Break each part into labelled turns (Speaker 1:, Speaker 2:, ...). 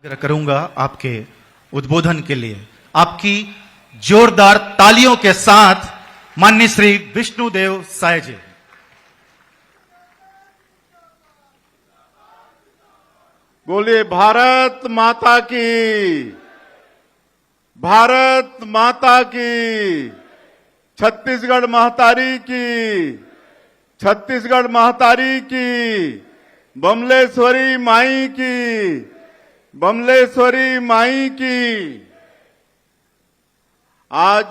Speaker 1: आग्रह करूंगा आपके उद्बोधन के लिए आपकी जोरदार तालियों के साथ माननीय श्री विष्णुदेव साय जी।
Speaker 2: बोलिए भारत माता की, भारत माता की, छत्तीसगढ़ महतारी की, छत्तीसगढ़ महतारी की, बमलेश्वरी माई की, बमलेश्वरी माई की। आज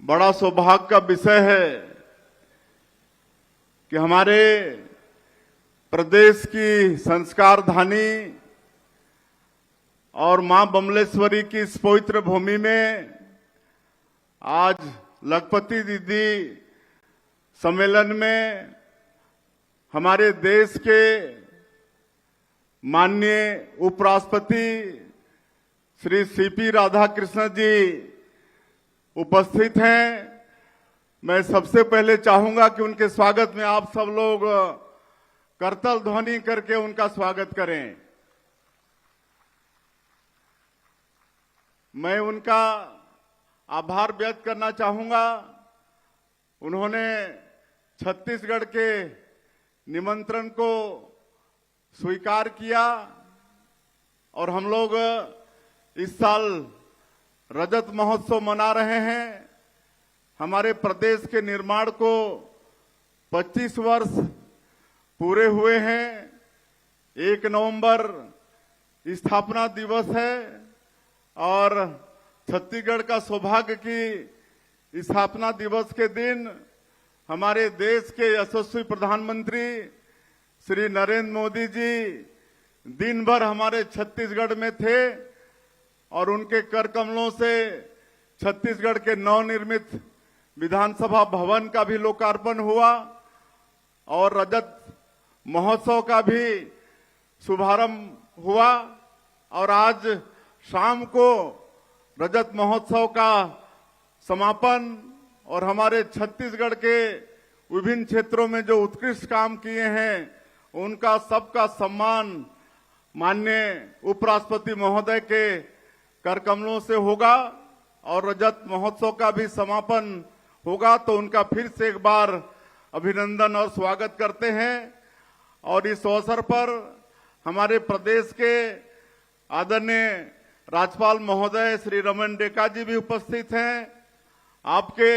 Speaker 2: बड़ा सौभाग्य का विषय है कि हमारे प्रदेश की संस्कार धानी और मां बमलेश्वरी की इस पवित्र भूमि में आज लखपति दीदी सम्मेलन में हमारे देश के माननीय उपराष्ट्रपति श्री सीपी राधाकृष्णन जी उपस्थित हैं। मैं सबसे पहले चाहूंगा कि उनके स्वागत में आप सब लोग करतल ध्वनि करके उनका स्वागत करें। मैं उनका आभार व्यक्त करना चाहूंगा। उन्होंने छत्तीसगढ़ के निमंत्रण को स्वीकार किया और हम लोग इस साल रजत महोत्सव मना रहे हैं। हमारे प्रदेश के निर्माण को 25 वर्ष पूरे हुए हैं। 1 नवंबर स्थापना दिवस है और छत्तीसगढ़ का सौभाग्य की स्थापना दिवस के दिन हमारे देश के यशस्वी प्रधानमंत्री श्री नरेंद्र मोदी जी दिन भर हमारे छत्तीसगढ़ में थे और उनके कर कमलों से छत्तीसगढ़ के नवनिर्मित विधानसभा भवन का भी लोकार्पण हुआ और रजत महोत्सव का भी शुभारंभ हुआ और आज शाम को रजत महोत्सव का समापन और हमारे छत्तीसगढ़ के विभिन्न क्षेत्रों में जो उत्कृष्ट काम किए हैं उनका सबका सम्मान माननीय उपराष्ट्रपति महोदय के कर कमलों से होगा और रजत महोत्सव का भी समापन होगा। तो उनका फिर से एक बार अभिनंदन और स्वागत करते हैं। और इस अवसर पर हमारे प्रदेश के आदरणीय राज्यपाल महोदय श्री रमन डेका जी भी उपस्थित हैं। आपके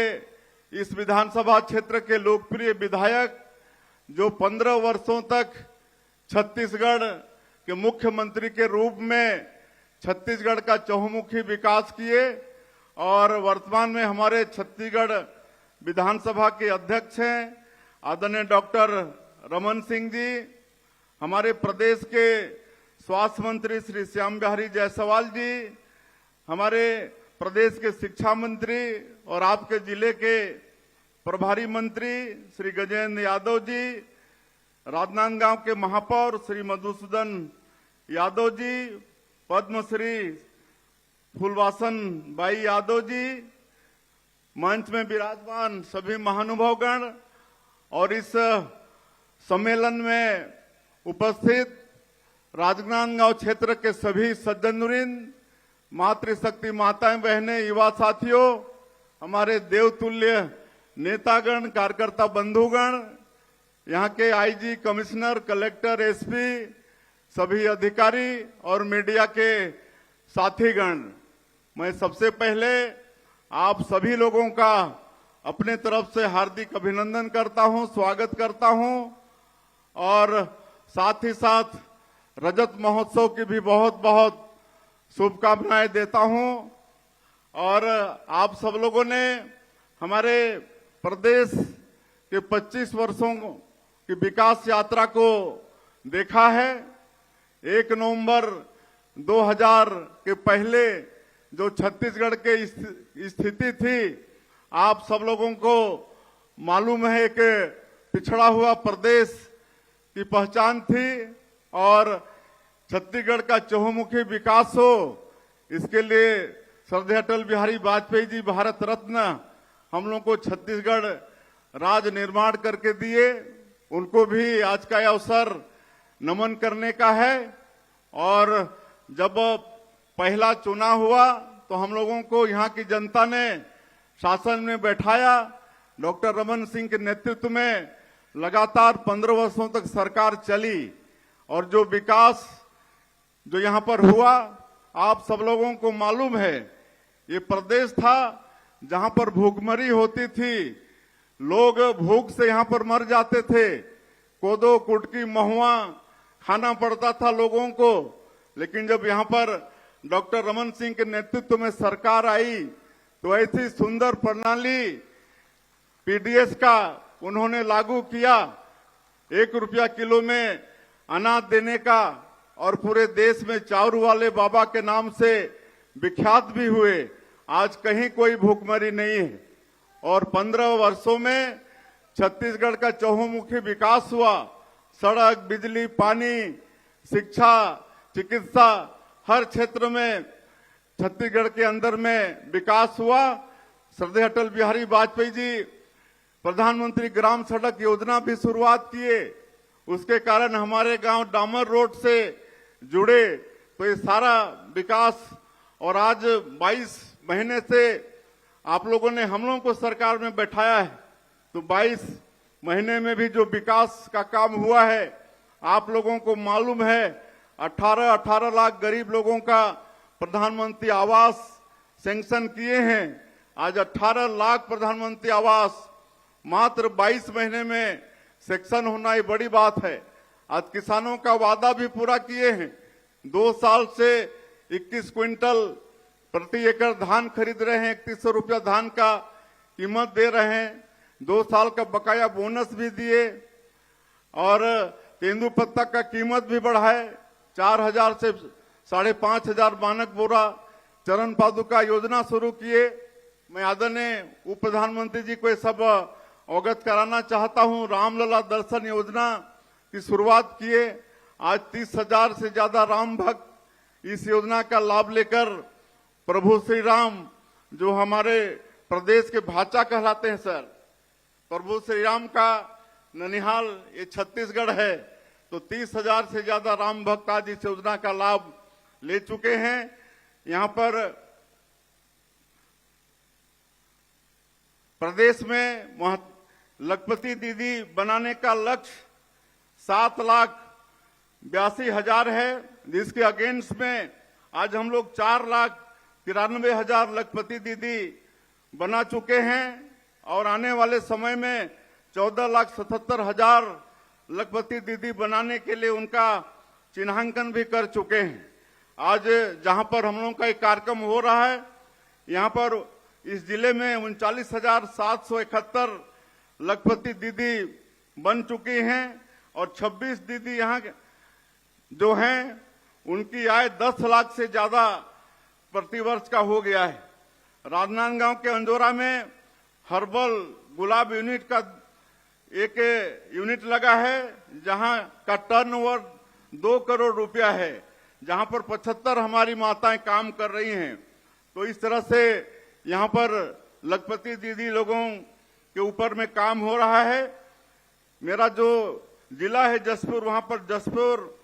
Speaker 2: इस विधानसभा क्षेत्र के लोकप्रिय विधायक जो 15 वर्षों तक छत्तीसगढ़ के मुख्यमंत्री के रूप में छत्तीसगढ़ का चहुमुखी विकास किए और वर्तमान में हमारे छत्तीसगढ़ विधानसभा के अध्यक्ष हैं आदरणीय डॉक्टर रमन सिंह जी। हमारे प्रदेश के स्वास्थ्य मंत्री श्री श्याम बिहारी जायसवाल जी, हमारे प्रदेश के शिक्षा मंत्री और आपके जिले के प्रभारी मंत्री श्री गजेंद्र यादव जी, राजनांदगांव के महापौर श्री मधुसूदन यादव जी, पद्मश्री फूलवासन बाई यादव जी, मंच में विराजमान सभी महानुभावगण और इस सम्मेलन में उपस्थित राजनांदगांव क्षेत्र के सभी सज्जनवृंद, मातृशक्ति माताएं बहनें, युवा साथियों, हमारे देवतुल्य नेतागण, कार्यकर्ता बंधुगण, यहाँ के आईजी, कमिश्नर, कलेक्टर, एसपी, सभी अधिकारी और मीडिया के साथीगण, मैं सबसे पहले आप सभी लोगों का अपने तरफ से हार्दिक अभिनंदन करता हूं, स्वागत करता हूं और साथ ही साथ रजत महोत्सव की भी बहुत बहुत शुभकामनाएं देता हूं। और आप सब लोगों ने हमारे प्रदेश के 25 वर्षों की विकास यात्रा को देखा है। 1 नवंबर 2000 के पहले जो छत्तीसगढ़ के स्थिति थी, आप सब लोगों को मालूम है कि पिछड़ा हुआ प्रदेश की पहचान थी और छत्तीसगढ़ का चहुमुखी विकास हो, इसके लिए श्रद्धेय अटल बिहारी वाजपेयी जी भारत रत्न हम लोग को छत्तीसगढ़ राज्य निर्माण करके दिए। उनको भी आज का अवसर नमन करने का है। और जब पहला चुनाव हुआ तो हम लोगों को यहाँ की जनता ने शासन में बैठाया। डॉक्टर रमन सिंह के नेतृत्व में लगातार 15 वर्षों तक सरकार चली और जो विकास जो यहाँ पर हुआ, आप सब लोगों को मालूम है, ये प्रदेश था जहाँ पर भूखमरी होती थी, लोग भूख से यहाँ पर मर जाते थे, कोदो कुटकी महुआ खाना पड़ता था लोगों को। लेकिन जब यहाँ पर डॉक्टर रमन सिंह के नेतृत्व में सरकार आई तो ऐसी सुंदर प्रणाली पीडीएस का उन्होंने लागू किया, 1 रुपया किलो में अनाज देने का, और पूरे देश में चाउर वाले बाबा के नाम से विख्यात भी हुए। आज कहीं कोई भूखमरी नहीं है और 15 वर्षों में छत्तीसगढ़ का चहुमुखी विकास हुआ। सड़क, बिजली, पानी, शिक्षा, चिकित्सा, हर क्षेत्र में छत्तीसगढ़ के अंदर में विकास हुआ। श्रद्धेय अटल बिहारी वाजपेयी जी प्रधानमंत्री ग्राम सड़क योजना भी शुरुआत किए, उसके कारण हमारे गांव डामर रोड से जुड़े। तो ये सारा विकास, और आज 22 महीने से आप लोगों ने हम लोगों को सरकार में बैठाया है, तो 22 महीने में भी जो विकास का काम हुआ है आप लोगों को मालूम है। 18 लाख गरीब लोगों का प्रधानमंत्री आवास सैंक्शन किए हैं। आज 18 लाख प्रधानमंत्री आवास मात्र 22 महीने में सैंक्शन होना ही बड़ी बात है। आज किसानों का वादा भी पूरा किए हैं। 2 साल से 21 क्विंटल प्रति एकड़ धान खरीद रहे हैं, 3100 रुपया धान का कीमत दे रहे हैं। 2 साल का बकाया बोनस भी दिए और तेंदुपत्ता का कीमत भी बढ़ाए, 4000 से 5500 मानक बोरा चरण पादुका योजना शुरू किए। मैं आदरणीय उप प्रधानमंत्री जी को ये सब अवगत कराना चाहता हूं। रामलला दर्शन योजना की शुरुआत किए। आज 30,000 से ज्यादा राम भक्त इस योजना का लाभ लेकर प्रभु श्री राम, जो हमारे प्रदेश के भाचा कहलाते हैं सर, प्रभु श्री राम का ननिहाल ये छत्तीसगढ़ है, तो 30,000 से ज्यादा राम भक्त आज इस योजना का लाभ ले चुके हैं। यहाँ पर प्रदेश में लखपति दीदी बनाने का लक्ष्य 7,82,000 है, जिसके अगेंस्ट में आज हम लोग 4,93,000 लखपति दीदी बना चुके हैं और आने वाले समय में 14,77,000 लखपति दीदी बनाने के लिए उनका चिन्हांकन भी कर चुके हैं। आज जहां पर हम लोगों का एक कार्यक्रम हो रहा है, यहाँ पर इस जिले में 39,771 लखपति दीदी बन चुकी हैं और 26 दीदी यहाँ जो हैं उनकी आय 10 लाख से ज्यादा प्रतिवर्ष का हो गया है। राजनांदगांव के अंजोरा में हर्बल गुलाब यूनिट का एक यूनिट लगा है, जहां का टर्नओवर 2 करोड़ रुपया है, जहां पर 75 हमारी माताएं काम कर रही हैं। तो इस तरह से यहाँ पर लखपति दीदी लोगों के ऊपर में काम हो रहा है। मेरा जो जिला है जसपुर, वहां पर जसपुर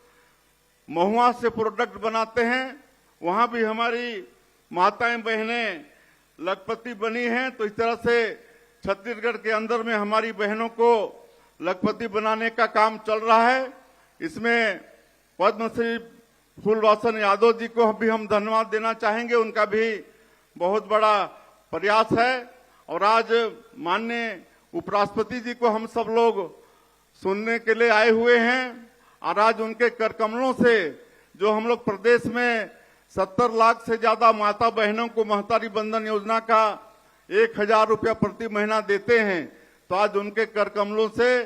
Speaker 2: महुआ से प्रोडक्ट बनाते हैं, वहां भी हमारी माताएं बहनें लखपति बनी हैं। तो इस तरह से छत्तीसगढ़ के अंदर में हमारी बहनों को लखपति बनाने का काम चल रहा है। इसमें पद्मश्री फूलवासन यादव जी को भी हम धन्यवाद देना चाहेंगे, उनका भी बहुत बड़ा प्रयास है। और आज माननीय उपराष्ट्रपति जी को हम सब लोग सुनने के लिए आए हुए हैं और आज उनके कर कमलों से जो हम लोग प्रदेश में 70 लाख से ज्यादा माता बहनों को महतारी बंधन योजना का 1,000 रुपया प्रति महीना देते हैं, तो आज उनके कर कमलों से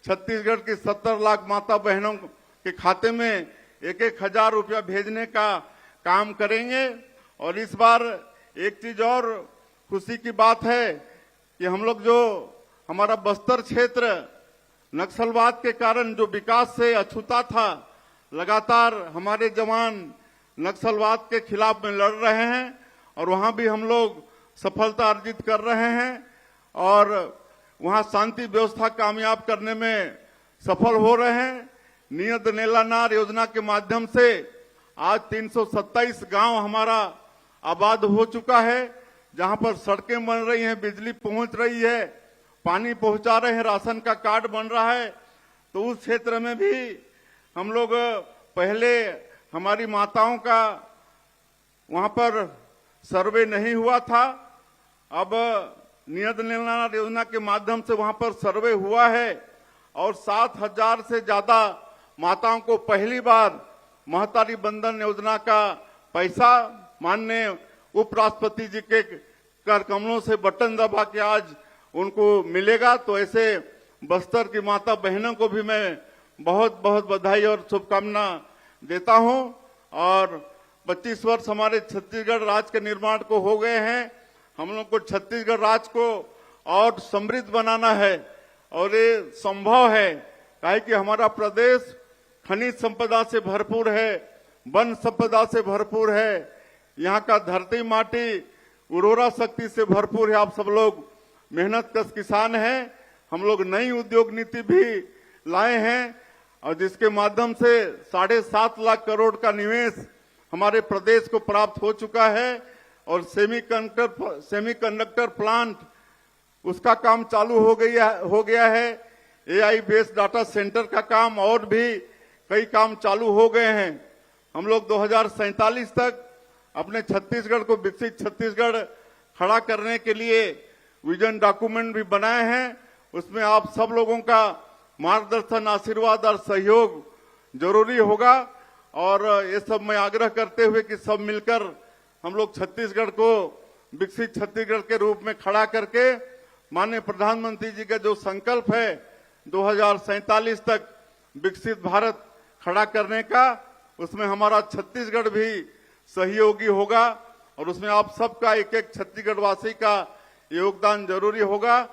Speaker 2: छत्तीसगढ़ की 70 लाख माता बहनों के खाते में 1,000 रुपया भेजने का काम करेंगे। और इस बार एक चीज और खुशी की बात है कि हम लोग जो हमारा बस्तर क्षेत्र नक्सलवाद के कारण जो विकास से अछूता था, लगातार हमारे जवान नक्सलवाद के खिलाफ में लड़ रहे हैं और वहां भी हम लोग सफलता अर्जित कर रहे हैं और वहां शांति व्यवस्था कामयाब करने में सफल हो रहे हैं। नियत नेलानार योजना के माध्यम से आज 327 गांव हमारा आबाद हो चुका है, जहां पर सड़कें बन रही हैं, बिजली पहुंच रही है, पानी पहुंचा रहे हैं, राशन का कार्ड बन रहा है। तो उस क्षेत्र में भी हम लोग पहले हमारी माताओं का वहां पर सर्वे नहीं हुआ था, अब नियत निर्णय योजना के माध्यम से वहां पर सर्वे हुआ है और 7,000 से ज्यादा माताओं को पहली बार महतारी बंधन योजना का पैसा माननीय उपराष्ट्रपति जी के कर कमलों से बटन दबा के आज उनको मिलेगा। तो ऐसे बस्तर की माता बहनों को भी मैं बहुत बहुत बधाई और शुभकामना देता हूं। और 25 वर्ष हमारे छत्तीसगढ़ राज्य के निर्माण को हो गए हैं। हम लोग को छत्तीसगढ़ राज्य को और समृद्ध बनाना है और ये संभव है, काहे कि हमारा प्रदेश खनिज संपदा से भरपूर है, वन संपदा से भरपूर है, यहाँ का धरती माटी उर्वरा शक्ति से भरपूर है। आप सब लोग मेहनत कश किसान हैं। हम लोग नई उद्योग नीति भी लाए हैं और जिसके माध्यम से 7.5 लाख करोड़ का निवेश हमारे प्रदेश को प्राप्त हो चुका है और सेमीकंडक्टर प्लांट उसका काम चालू हो गया है। एआई बेस्ड डाटा सेंटर का काम और भी कई काम चालू हो गए हैं। हम लोग 2047 तक अपने छत्तीसगढ़ को विकसित छत्तीसगढ़ खड़ा करने के लिए विजन डॉक्यूमेंट भी बनाए हैं। उसमें आप सब लोगों का मार्गदर्शन, आशीर्वाद और सहयोग जरूरी होगा और ये सब मैं आग्रह करते हुए कि सब मिलकर हम लोग छत्तीसगढ़ को विकसित छत्तीसगढ़ के रूप में खड़ा करके माननीय प्रधानमंत्री जी का जो संकल्प है 2047 तक विकसित भारत खड़ा करने का, उसमें हमारा छत्तीसगढ़ भी सहयोगी होगा और उसमें आप सबका एक एक छत्तीसगढ़ वासी का योगदान जरूरी होगा।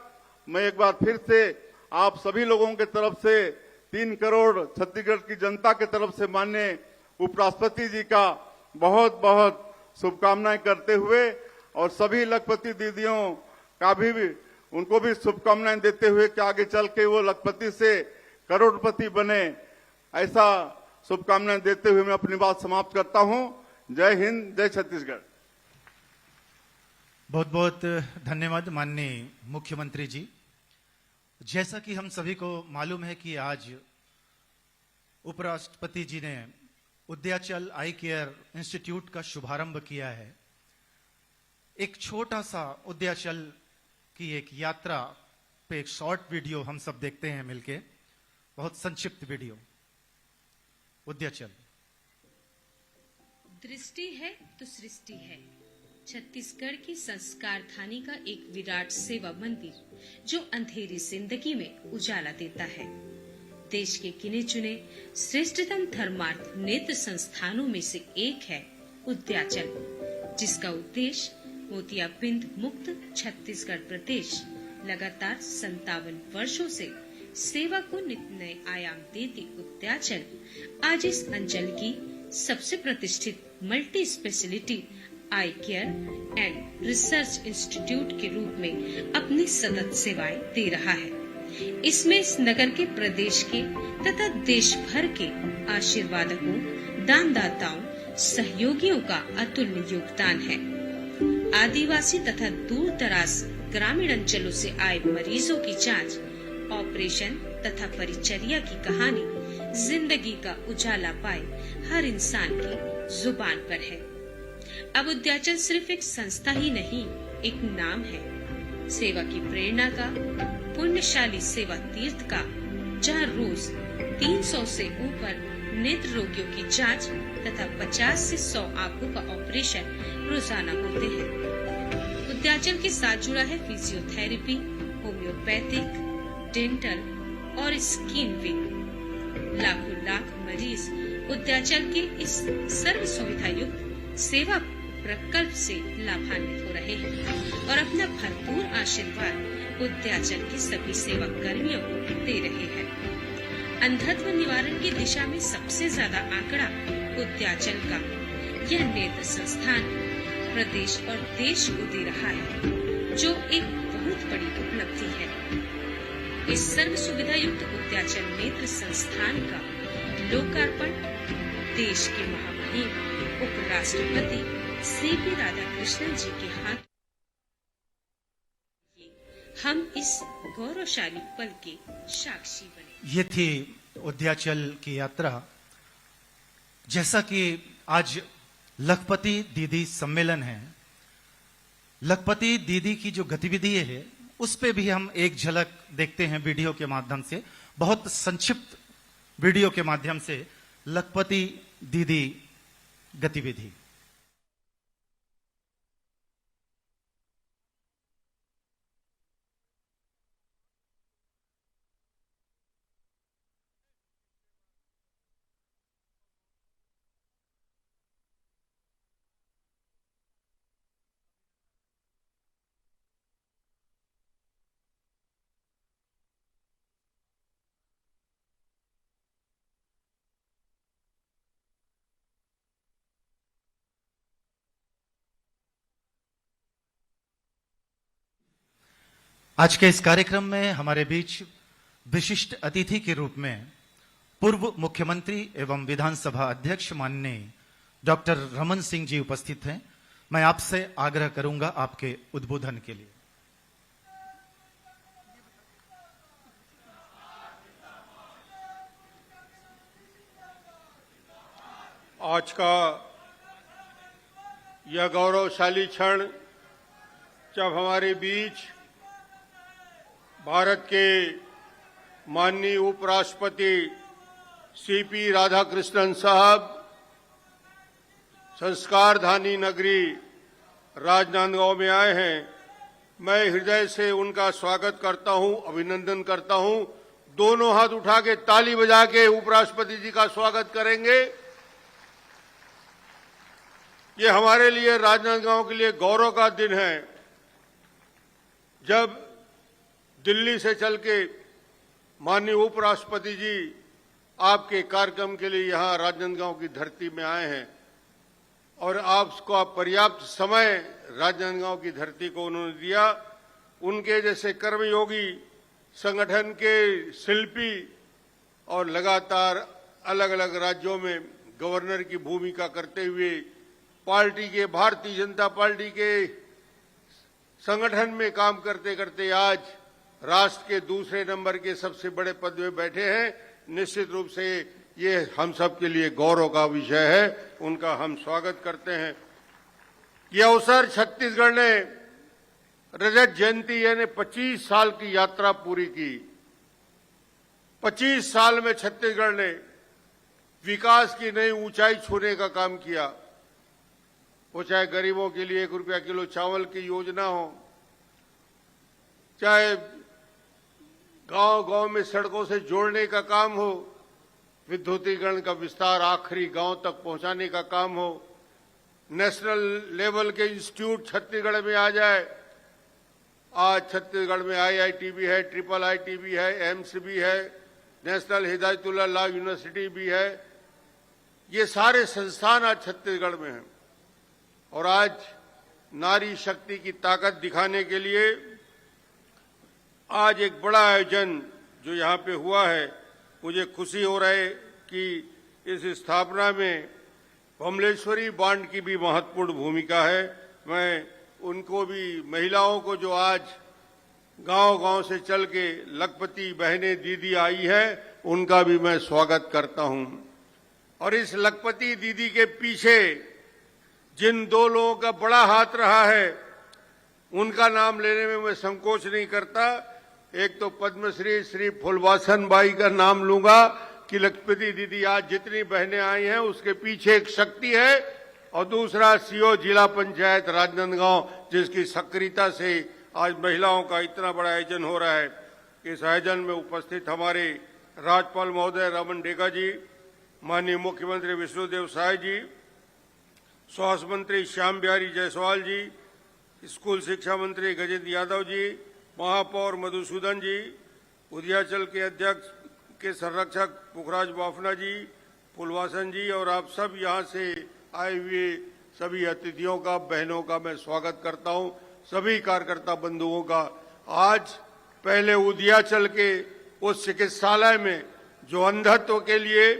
Speaker 2: मैं एक बार फिर से आप सभी लोगों के तरफ से 3 करोड़ छत्तीसगढ़ की जनता के तरफ से माननीय उपराष्ट्रपति जी का बहुत बहुत शुभकामनाएं करते हुए और सभी लखपति दीदियों का भी उनको भी शुभकामनाएं देते हुए कि आगे चल के वो लखपति से करोड़पति बने, ऐसा शुभकामनाएं देते हुए मैं अपनी बात समाप्त करता हूं। जय हिंद, जय छत्तीसगढ़।
Speaker 1: बहुत बहुत धन्यवाद माननीय मुख्यमंत्री जी। जैसा कि हम सभी को मालूम है कि आज उपराष्ट्रपति जी ने उद्याचल आई केयर इंस्टीट्यूट का शुभारंभ किया है। एक छोटा सा उद्याचल की एक यात्रा पे एक शॉर्ट वीडियो हम सब देखते हैं मिलके, बहुत संक्षिप्त वीडियो। उद्याचल।
Speaker 3: दृष्टि है तो सृष्टि है। छत्तीसगढ़ की संस्कार धानी का एक विराट सेवा मंदिर जो अंधेरी जिंदगी में उजाला देता है। देश के गिने चुने श्रेष्ठतम धर्मार्थ नेत्र संस्थानों में से एक है उद्याचल, जिसका उद्देश्य मोतियाबिंद मुक्त छत्तीसगढ़ प्रदेश लगातार 57 वर्षों से सेवा को नित्य नए आयाम देती उद्याचल आज इस अंचल की सबसे प्रतिष्ठित multi speciality I care and research institute के रूप में अपनी सतत सेवाएं दे रहा है। इसमें इस नगर के, प्रदेश के तथा देश भर के आशीर्वादकों, दानदाताओं, सहयोगियों का अतुल्य योगदान है। आदिवासी तथा दूर दराज ग्रामीण अंचलों से आए मरीजों की जांच, ऑपरेशन तथा परिचर्या की कहानी जिंदगी का उजाला पाए हर इंसान की जुबान पर है। अब उद्याचल सिर्फ एक संस्था ही नहीं, एक नाम है। सेवा की प्रेरणा का, पुण्यशाली सेवा तीर्थ का, जहां रोज 300 से ऊपर नेत्र रोगियों की जांच तथा 50 से 100 आंखों का ऑपरेशन रोजाना होते हैं। उद्याचल के साथ जुड़ा है फिजियोथेरेपी, होम्योपैथिक, डेंटल और स्किन विंग। लाखों लाख मरीज उद्याचल के इस सर्व सुविधा युक्त सेवा प्रकल्प से लाभान्वित हो रहे हैं और अपना भरपूर आशीर्वाद उद्याचल के सभी सेवा कर्मियों को दे रहे हैं। अंधत्व निवारण की दिशा में सबसे ज्यादा आंकड़ा उद्याचल का यह नेत्र संस्थान प्रदेश और देश को दे रहा है, जो एक बहुत बड़ी उपलब्धि है। इस सर्व सुविधा युक्त उद्याचल नेत्र संस्थान का लोकार्पण देश के महामहिम मुहिम उपराष्ट्रपति सीपी राधाकृष्णन जी के हाथ हम इस गौरवशाली पल के साक्षी बने।
Speaker 1: ये थी उद्याचल की यात्रा। जैसा कि आज लखपति दीदी सम्मेलन है, लखपति दीदी की जो गतिविधि है उस पे भी हम एक झलक देखते हैं वीडियो के माध्यम से, बहुत संक्षिप्त वीडियो के माध्यम से लखपति दीदी गतिविधि। आज के इस कार्यक्रम में हमारे बीच विशिष्ट अतिथि के रूप में पूर्व मुख्यमंत्री एवं विधानसभा अध्यक्ष माननीय डॉक्टर रमन सिंह जी उपस्थित हैं। मैं आपसे आग्रह करूंगा आपके उद्बोधन के लिए।
Speaker 4: आज का यह गौरवशाली क्षण जब हमारे बीच भारत के माननीय उपराष्ट्रपति सीपी राधाकृष्णन साहब संस्कारधानी नगरी राजनांदगांव में आए हैं, मैं हृदय से उनका स्वागत करता हूं, अभिनंदन करता हूं। दोनों हाथ उठा के ताली बजा के उपराष्ट्रपति जी का स्वागत करेंगे। ये हमारे लिए, राजनांदगांव के लिए गौरव का दिन है जब दिल्ली से चल के माननीय उपराष्ट्रपति जी आपके कार्यक्रम के लिए यहां राजनांदगांव की धरती में आए हैं और आपको पर्याप्त समय राजनांदगांव की धरती को उन्होंने दिया। उनके जैसे कर्मयोगी, संगठन के शिल्पी और लगातार अलग अलग राज्यों में गवर्नर की भूमिका करते हुए पार्टी के, भारतीय जनता पार्टी के संगठन में काम करते करते आज राष्ट्र के दूसरे नंबर के सबसे बड़े पद में बैठे हैं। निश्चित रूप से ये हम सब के लिए गौरव का विषय है, उनका हम स्वागत करते हैं। ये अवसर छत्तीसगढ़ ने रजत जयंती यानी 25 साल की यात्रा पूरी की। 25 साल में छत्तीसगढ़ ने विकास की नई ऊंचाई छूने का काम किया। वो चाहे गरीबों के लिए 1 रुपया किलो चावल की योजना हो, चाहे गांव-गांव में सड़कों से जोड़ने का काम हो, विद्युतीकरण का विस्तार आखिरी गांव तक पहुंचाने का काम हो, नेशनल लेवल के इंस्टीट्यूट छत्तीसगढ़ में आ जाए। आज छत्तीसगढ़ में IIT भी है, IIIT भी है, एम्स भी है, नेशनल हिदायतुल्लाह लॉ यूनिवर्सिटी भी है। ये सारे संस्थान आज छत्तीसगढ़ में हैं और आज नारी शक्ति की ताकत दिखाने के लिए आज एक बड़ा आयोजन जो यहाँ पे हुआ है, मुझे खुशी हो रहा है कि इस स्थापना में बमलेश्वरी बांड की भी महत्वपूर्ण भूमिका है। मैं उनको भी, महिलाओं को जो आज गांव-गांव से चल के लखपति बहनें दीदी आई है, उनका भी मैं स्वागत करता हूं। और इस लखपति दीदी के पीछे जिन 2 लोगों का बड़ा हाथ रहा है, उनका नाम लेने में मैं संकोच नहीं करता। एक तो पद्मश्री श्री फुलवासन बाई का नाम लूंगा कि लखपति दीदी आज जितनी बहनें आई हैं उसके पीछे एक शक्ति है, और दूसरा सीओ जिला पंचायत राजनांदगांव, जिसकी सक्रियता से आज महिलाओं का इतना बड़ा आयोजन हो रहा है। इस आयोजन में उपस्थित हमारे राज्यपाल महोदय रमन डेगा जी, माननीय मुख्यमंत्री विष्णुदेव साय जी, स्वास्थ्य मंत्री श्याम बिहारी जायसवाल जी, स्कूल शिक्षा मंत्री गजेंद्र यादव जी, महापौर मधुसूदन जी, उदयाचल के अध्यक्ष के संरक्षक पुखराज बाफना जी, फुलवासन जी, और आप सब यहाँ से आए हुए सभी अतिथियों का, बहनों का मैं स्वागत करता हूँ, सभी कार्यकर्ता बंधुओं का। आज पहले उदयाचल के उस चिकित्सालय में जो अंधत्व के लिए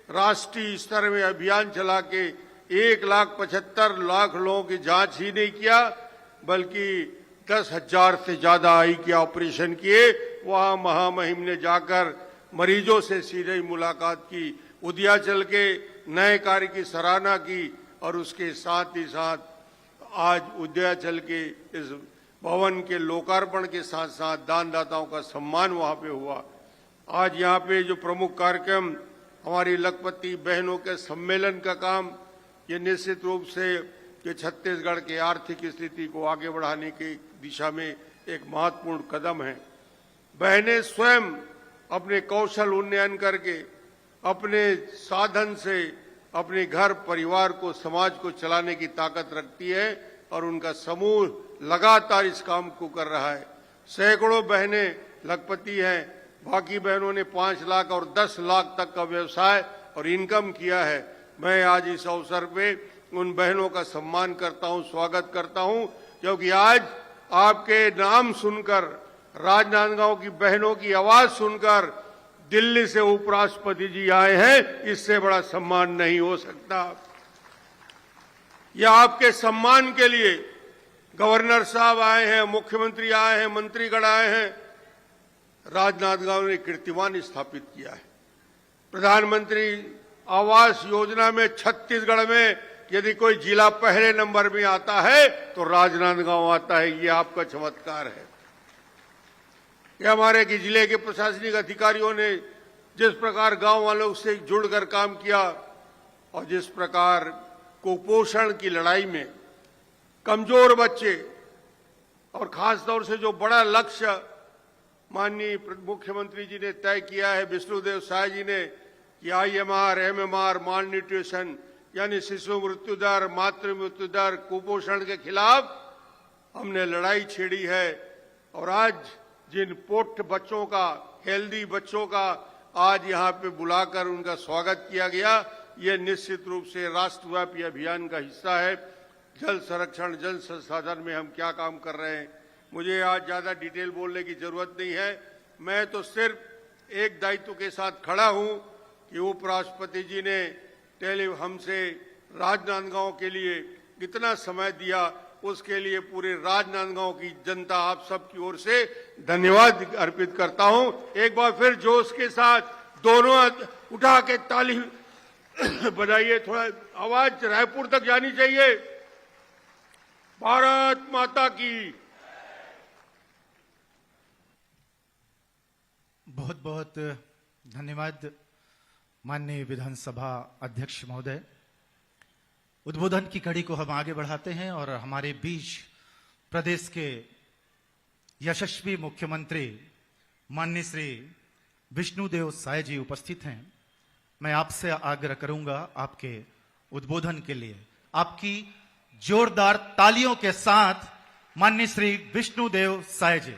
Speaker 4: राष्ट्रीय स्तर में अभियान चला के 1,75,00,000 लोगों की जांच ही नहीं किया, बल्कि 10,000 से ज्यादा आई के ऑपरेशन किए। वहां महामहिम ने जाकर मरीजों से सीधे मुलाकात की, उदयाचल के नए कार्य की सराहना की और उसके साथ ही साथ आज उदयाचल के इस भवन के लोकार्पण के साथ साथ दानदाताओं का सम्मान वहां पे हुआ। आज यहाँ पे जो प्रमुख कार्यक्रम हमारी लखपति बहनों के सम्मेलन का काम, ये निश्चित रूप से ये छत्तीसगढ़ के आर्थिक स्थिति को आगे बढ़ाने की दिशा में एक महत्वपूर्ण कदम है। बहनें स्वयं अपने कौशल उन्नयन करके अपने साधन से अपने घर परिवार को समाज को चलाने की ताकत रखती है और उनका समूह लगातार इस काम को कर रहा है। सैकड़ों बहनें लखपति हैं, बाकी बहनों ने 5 लाख और 10 लाख तक का व्यवसाय और इनकम किया है। मैं आज इस अवसर पे उन बहनों का सम्मान करता हूं, स्वागत करता हूं, क्योंकि आज आपके नाम सुनकर, राजनांदगांव की बहनों की आवाज सुनकर दिल्ली से उपराष्ट्रपति जी आए हैं। इससे बड़ा सम्मान नहीं हो सकता। यह आपके सम्मान के लिए गवर्नर साहब आए हैं, मुख्यमंत्री आए हैं, मंत्रीगण आए हैं। राजनांदगांव ने कीर्तिमान स्थापित किया है। प्रधानमंत्री आवास योजना में छत्तीसगढ़ में यदि कोई जिला पहले नंबर में आता है तो राजनांदगांव आता है। ये आपका चमत्कार है। ये हमारे के जिले के प्रशासनिक अधिकारियों ने जिस प्रकार गांव वालों से जुड़कर काम किया और जिस प्रकार कुपोषण की लड़ाई में कमजोर बच्चे और खास तौर से जो बड़ा लक्ष्य माननीय मुख्यमंत्री जी ने तय किया है, विष्णुदेव साय जी ने, कि IMR, MMR, माल न्यूट्रिशन यानी शिशु मृत्यु दर, मातृ मृत्यु दर, कुपोषण के खिलाफ हमने लड़ाई छेड़ी है। और आज जिन पोट बच्चों का, हेल्दी बच्चों का आज यहाँ पे बुलाकर उनका स्वागत किया गया, ये निश्चित रूप से राष्ट्रव्यापी अभियान का हिस्सा है। जल संरक्षण, जल संसाधन में हम क्या काम कर रहे हैं, मुझे आज ज्यादा डिटेल बोलने की जरूरत नहीं है। मैं तो सिर्फ एक दायित्व के साथ खड़ा हूं कि उपराष्ट्रपति जी ने हमसे राजनांदगांव के लिए कितना समय दिया, उसके लिए पूरे राजनांदगांव की जनता, आप सबकी ओर से धन्यवाद अर्पित करता हूं। एक बार फिर जोश के साथ दोनों हाथ उठा के ताली बजाइए। थोड़ा आवाज रायपुर तक जानी चाहिए। भारत माता की।
Speaker 1: बहुत बहुत धन्यवाद माननीय विधानसभा अध्यक्ष महोदय। उद्बोधन की कड़ी को हम आगे बढ़ाते हैं और हमारे बीच प्रदेश के यशस्वी मुख्यमंत्री माननीय श्री विष्णुदेव साय जी उपस्थित हैं। मैं आपसे आग्रह करूंगा आपके उद्बोधन के लिए आपकी जोरदार तालियों के साथ माननीय श्री विष्णुदेव साय जी।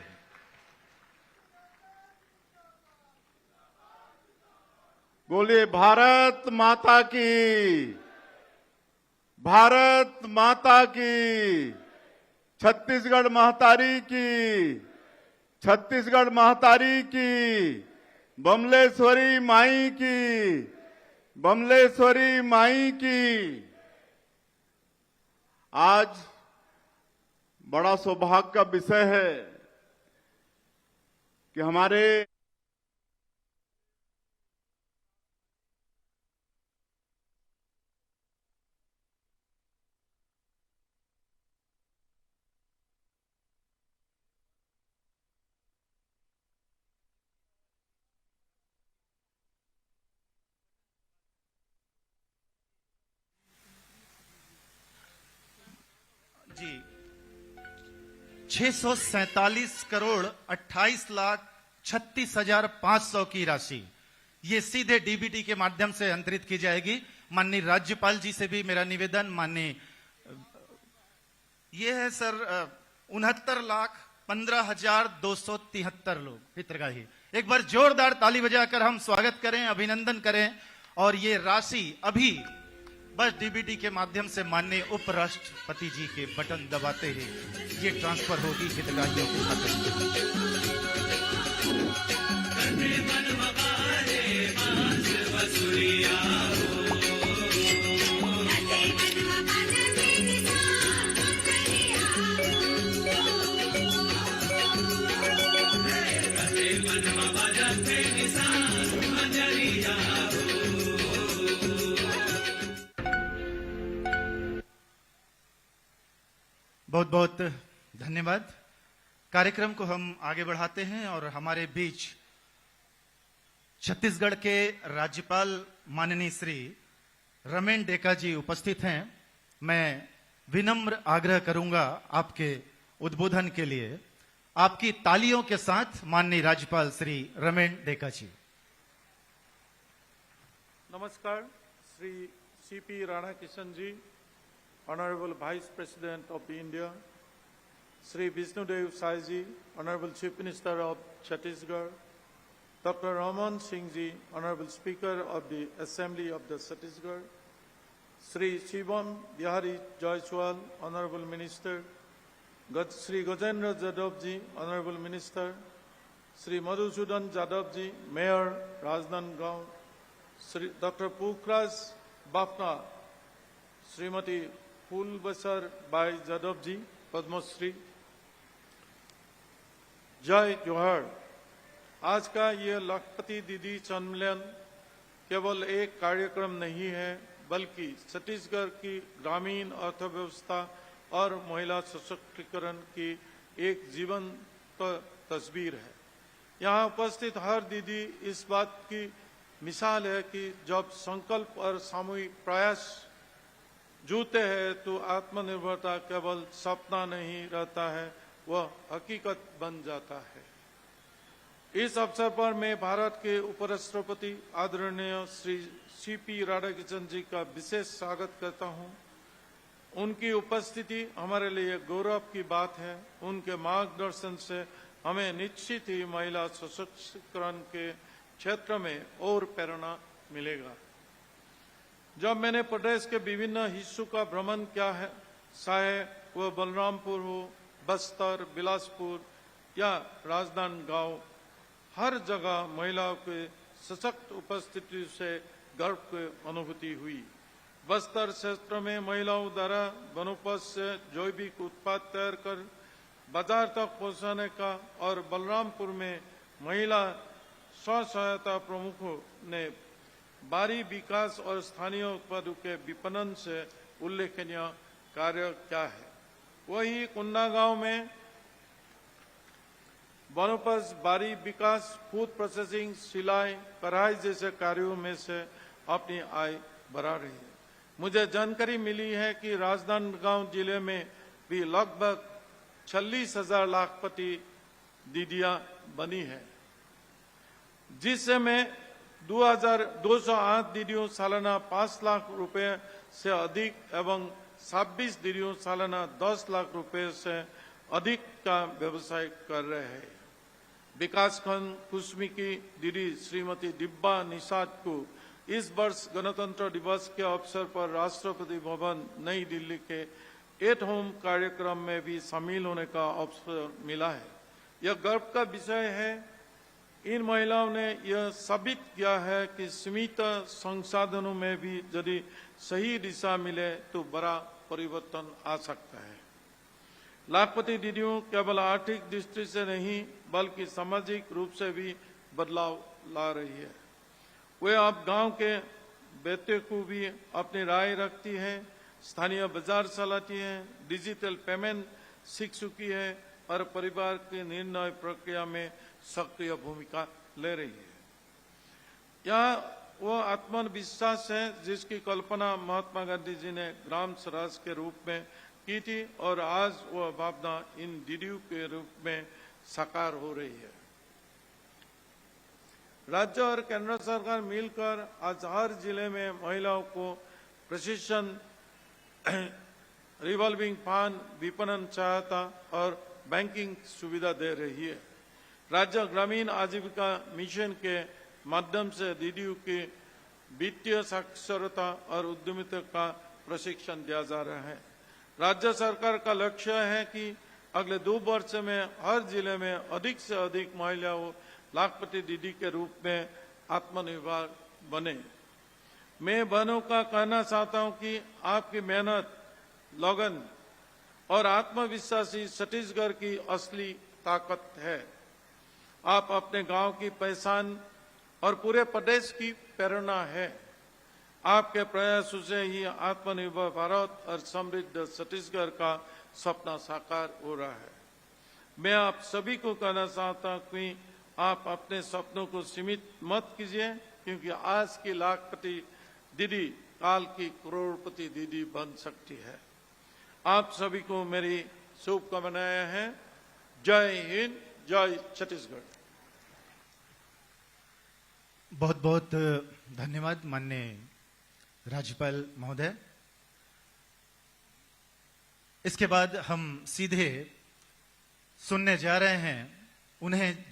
Speaker 2: बोलिए भारत माता की, भारत माता की, छत्तीसगढ़ महतारी की, छत्तीसगढ़ महतारी की, बमलेश्वरी माई की, बमलेश्वरी माई की। आज बड़ा सौभाग्य का विषय है कि हमारे
Speaker 1: जी 647 करोड़ 28,36,500 की राशि ये सीधे डीबीटी के माध्यम से अंतरित की जाएगी। माननीय राज्यपाल जी से भी मेरा निवेदन, माननीय ये है सर 69,15,273 लोग हितग्राही। एक बार जोरदार ताली बजाकर हम स्वागत करें, अभिनंदन करें। और ये राशि अभी बस डीबीटी के माध्यम से माननीय उपराष्ट्रपति जी के बटन दबाते ही ये ट्रांसफर होगी हितग्राहियों के खाते में। बहुत बहुत धन्यवाद। कार्यक्रम को हम आगे बढ़ाते हैं और हमारे बीच छत्तीसगढ़ के राज्यपाल माननीय श्री रमेन डेका जी उपस्थित हैं। मैं विनम्र आग्रह करूंगा आपके उद्बोधन के लिए, आपकी तालियों के साथ माननीय राज्यपाल श्री रमेन डेका जी।
Speaker 5: Namaskar, Sri C.P. Radhakishan ji, Honorable Vice President of India, Sri Vishnudev Sai ji, Honorable Chief Minister of Chhattisgarh, Dr. Raman Singh ji, Honorable Speaker of the Assembly of the Chhattisgarh, Sri Shivam Bihari Jaiswal, Honorable Minister, Sri Gajendra Jadhav ji, Honorable Minister, Sri Madhusudan Jadhav ji, Mayor, Rajnandgaon, Sri Dr. Pukhraj Bafna, Srimati Phulbasar Bai Jadhav ji, Padma Shri, जय जोहर। आज का ये लखपति दीदी सम्मेलन केवल एक कार्यक्रम नहीं है, बल्कि छत्तीसगढ़ की ग्रामीण अर्थव्यवस्था और महिला सशक्तिकरण की एक जीवंत तस्वीर है। यहाँ उपस्थित हर दीदी इस बात की मिसाल है कि जब संकल्प और सामूहिक प्रयास जुड़ते हैं तो आत्मनिर्भरता केवल सपना नहीं रहता है, वह हकीकत बन जाता है। इस अवसर पर मैं भारत के उपराष्ट्रपति आदरणीय श्री C.P. राधाकृष्णन जी का विशेष स्वागत करता हूं। उनकी उपस्थिति हमारे लिए गौरव की बात है। उनके मार्गदर्शन से हमें निश्चित ही महिला सशक्तिकरण के क्षेत्र में और प्रेरणा मिलेगा। जब मैंने प्रदेश के विभिन्न हिस्सों का भ्रमण किया है, चाहे वह बलरामपुर हो, बस्तर, बिलासपुर या राजनांदगांव, हर जगह महिलाओं के सशक्त उपस्थिति से गर्व की अनुभूति हुई। बस्तर क्षेत्र में महिलाओं द्वारा वनोपज से जैविक उत्पाद तैयार कर बाजार तक पहुंचाने का और बलरामपुर में महिला स्व सहायता प्रमुखों ने बारी विकास और स्थानीय उत्पादों के विपणन से उल्लेखनीय कार्य किया है। वही कुंडागांव में वनोपज, बारी विकास, फूड प्रोसेसिंग, सिलाई, कढ़ाई जैसे कार्यों में से अपनी आय बढ़ा रही है। मुझे जानकारी मिली है कि राजनांदगांव जिले में भी लगभग 46,000 लाखपति दीदियां बनी है, जिससे में 2,208 दीदियों सालाना 5 लाख रुपए से अधिक एवं 26 दीदियों सालाना 10 लाख रुपए से अधिक का व्यवसाय कर रहे हैं। विकासखंड कुसमी की दीदी श्रीमती दिब्बा निषाद को इस वर्ष गणतंत्र दिवस के अवसर पर राष्ट्रपति भवन नई दिल्ली के एट होम कार्यक्रम में भी शामिल होने का अवसर मिला है। यह गर्व का विषय है। इन महिलाओं ने यह साबित किया है कि सीमित संसाधनों में भी यदि सही दिशा मिले तो बड़ा परिवर्तन आ सकता है। लाखपति दीदियों केवल आर्थिक दृष्टि से नहीं बल्कि सामाजिक रूप से भी बदलाव ला रही है। वे अब गांव के बेटे को भी अपनी राय रखती है, स्थानीय बाजार चलाती है, डिजिटल पेमेंट सीख चुकी है और परिवार की निर्णय प्रक्रिया में सक्रिय भूमिका ले रही है। यह वो आत्मविश्वास है जिसकी कल्पना महात्मा गांधी जी ने ग्राम स्वराज के रूप में की थी और आज वह भावना इन दीदियों के रूप में साकार हो रही है। राज्य और केंद्र सरकार मिलकर आज हर जिले में महिलाओं को प्रशिक्षण, रिवॉल्विंग फंड, विपणन सहायता और बैंकिंग सुविधा दे रही है। राज्य ग्रामीण आजीविका मिशन के माध्यम से दीदियों की वित्तीय साक्षरता और उद्यमिता का प्रशिक्षण दिया जा रहा है। राज्य सरकार का लक्ष्य है कि अगले 2 वर्ष में हर जिले में अधिक से अधिक महिलाओं लाखपति दीदी के रूप में आत्मनिर्भर बने। मैं बहनों का कहना चाहता हूं कि आपकी मेहनत, लगन और आत्मविश्वास ही छत्तीसगढ़ की असली ताकत है। आप अपने गांव की पहचान और पूरे प्रदेश की प्रेरणा है। आपके प्रयासों से ही आत्मनिर्भर भारत और समृद्ध छत्तीसगढ़ का सपना साकार हो रहा है। मैं आप सभी को कहना चाहता हूं कि आप अपने सपनों को सीमित मत कीजिए, क्योंकि आज की लाखपति दीदी काल की करोड़पति दीदी बन सकती है। आप सभी को मेरी शुभकामनाएं हैं। जय हिंद, जय छत्तीसगढ़।
Speaker 1: बहुत बहुत धन्यवाद माननीय राज्यपाल महोदय। इसके बाद हम सीधे सुनने जा रहे हैं उन्हें